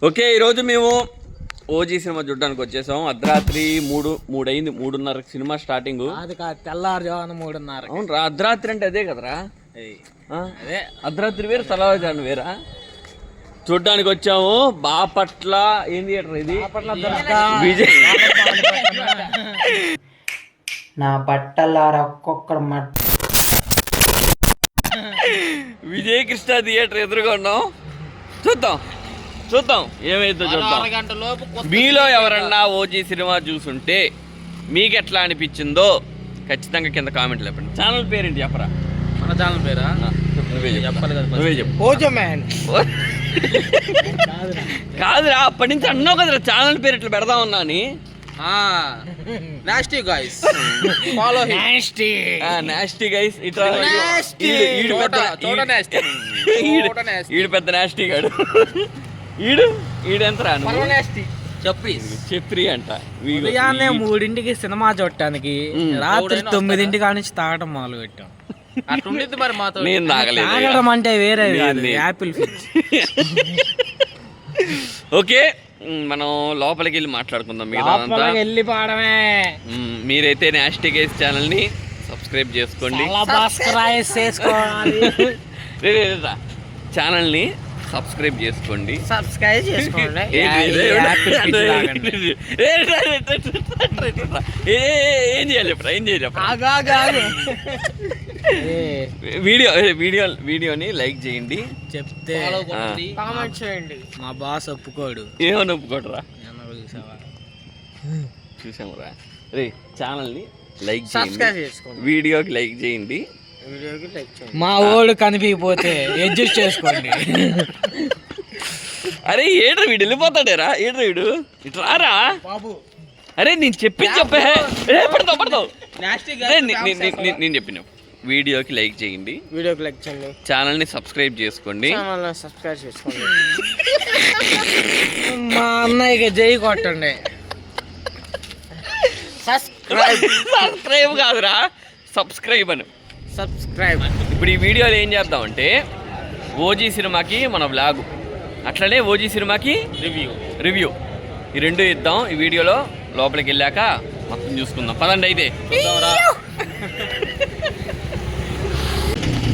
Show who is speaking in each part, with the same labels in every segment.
Speaker 1: Okay, ఈరోజు మేము OG cinema చూడడానికి వచ్చేసాం. అర్ధరాత్రి 3 అయింది, 3:30 సినిమా స్టార్టింగ్.
Speaker 2: అది కాదు, తెల్లారుజామున 3:30.
Speaker 1: అవును రా, అర్ధరాత్రి అంటే అదే కదరా. అదే అర్ధరాత్రి వేరు, తెల్లవారుజామున వేరా. చూడ్డానికి వచ్చాము. బాపట్ల ఏం థియేటర్ ఇది? విజయ్
Speaker 2: నా బట్టలారా ఒక్కొక్కడు
Speaker 1: విజయ్ కృష్ణ థియేటర్ ఎదురుగా ఉన్నాం. చూద్దాం ఏమైందో చూద్దాం. మీలో ఎవరన్నా ఓజీ సినిమా చూసుంటే మీకు ఎట్లా అనిపించిందో ఖచ్చితంగా కింద కామెంట్లు చెప్పండి. ఛానల్ పేరేంటి చెప్పరా?
Speaker 2: మన ఛానల్ పేరా?
Speaker 1: నువ్వే చెప్పు.
Speaker 2: ఓజో మ్యాన్
Speaker 1: కాదురా, అప్పటి నుంచి అన్నావు కదరా ఛానల్ పేరు ఇట్లా పెడదాం ఉన్నా అని.
Speaker 2: Nasty guys follow nasty
Speaker 1: guys. ఇట్లా ఈడు పెద్ద నాస్టీ గాడు. ఈడెంతరా చెప్పి అంట.
Speaker 2: ఉదయాన్నే 3ంటికి సినిమా చూడటానికి రాత్రి 9ంటి నుంచి తాగడం మొదలు పెట్టాం. అట్లుండిద్ది మరి మాతో.
Speaker 1: నేను
Speaker 2: తాగడం అంటే వేరే యాపిల్ ఫిజ్.
Speaker 1: ఓకే, మనం లోపలికి వెళ్ళి మాట్లాడుకుందాం.
Speaker 2: వెళ్ళిపోవడమే.
Speaker 1: మీరైతే నాస్టీ గైస్ ఛానల్ ని సబ్స్క్రైబ్ చేసుకోండి. ఛానల్ ని సబ్స్క్రైబ్ చేసుకోండి. ఏం చేయాలి వీడియోని లైక్ చేయండి,
Speaker 2: చెప్తే కామెంట్ చేయండి. మా బాస్ ఒప్పుకోడు.
Speaker 1: ఏమని ఒప్పుకోడరా? చూసామురా. రే, ఛానల్ ని లైక్ చేయండి, వీడియోకి లైక్ చేయండి.
Speaker 2: మా ఓల్డ్ కనిపించకపోతే అడ్జస్ట్ చేసుకోండి.
Speaker 1: అరే ఏడ్రా వీడు, వెళ్ళిపోతాడేరా. ఏడ్రా వీడు, ఇటు రారా బాబు. అరే నేను చెప్పే పడతావు. నేను చెప్పిన వీడియోకి లైక్ చేయండి, ఛానల్ ని సబ్స్క్రైబ్ చేసుకోండి.
Speaker 2: మా అన్నయ్యకి జై కొట్టండి.
Speaker 1: సబ్స్క్రైబ్ కాదురా, సబ్స్క్రైబ్ అని. ఇప్పుడు ఈ వీడియోలో ఏం చేద్దామంటే ఓజీ సినిమాకి మన వ్లాగు, అట్లనే ఓజీ సినిమాకి రివ్యూ ఈ రెండు ఇద్దాం ఈ వీడియోలో. లోపలికి వెళ్ళాక మొత్తం చూసుకుందాం. పదండి అయితే.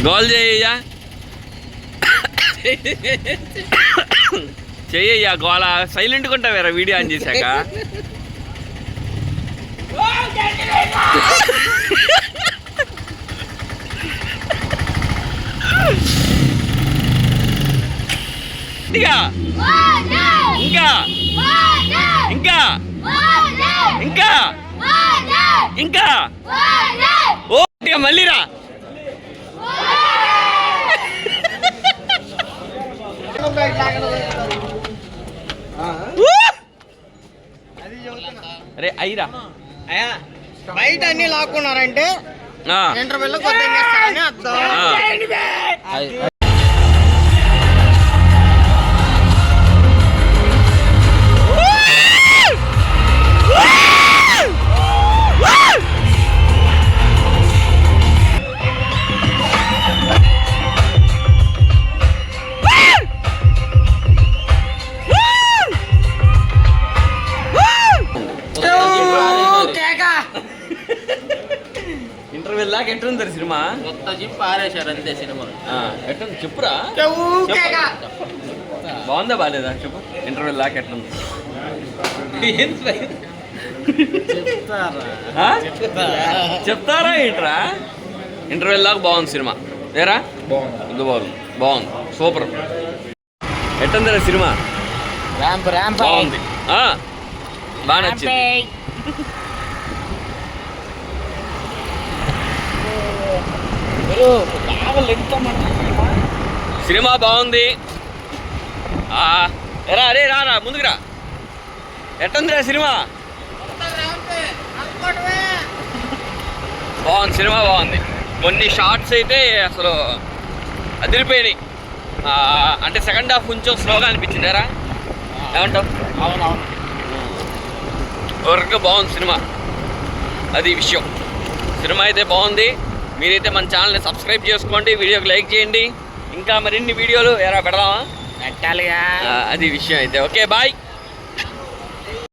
Speaker 1: గోల్ చేయ్యా చెయ్యయ్యా గోళ. సైలెంట్గా ఉంటావేరా వీడియో ఆన్ చేశాక. ఇంకా ఇంకా ఇంకా ఇంకా ఇంకా ఓకే, మళ్ళీరా. అరే అయ్యిరా,
Speaker 2: బయట అన్ని లాక్కున్నారంటే ఇంటర్వెల్ కొత్త అర్థం.
Speaker 1: ఇంటర్వెల్ లాగా ఎట్లుంది సినిమా?
Speaker 2: కొత్త జిప్ ఆరేశారు అంతే సినిమా.
Speaker 1: ఎట్లుంది చెప్పురా. బాగుందా బాగాలేదా చెప్పు. ఇంటర్వెల్ లాగా ఎట్లుంది చెప్తారా ఏంట్రా? ఇంటర్వెల్ లాగా బాగుంది సినిమా. ఏరా బాగుంది సూపర్. ఎట్లుందిరా సినిమా? బాగుంది, బాగా నచ్చింది. సినిమా బాగుంది. ఎరా అరే రారా ముందుకు రా. ఎట్టుందిరా సినిమా? బాగుంది, సినిమా బాగుంది. కొన్ని షార్ట్స్ అయితే అసలు అదిరిపోయినాయి. అంటే సెకండ్ హాఫ్ కొంచెం స్లోగా అనిపించింది. ఎరా ఏమంటావు?
Speaker 2: అవునవును,
Speaker 1: వరకు బాగుంది సినిమా. అది విషయం. సినిమా అయితే బాగుంది. మీరైతే మన ఛానల్ని సబ్స్క్రైబ్ చేసుకోండి, వీడియోకి లైక్ చేయండి. ఇంకా మరిన్ని వీడియోలు ఎరా పెడదామా?
Speaker 2: పెట్టాలిగా.
Speaker 1: అది విషయం అయితే. Okay bye.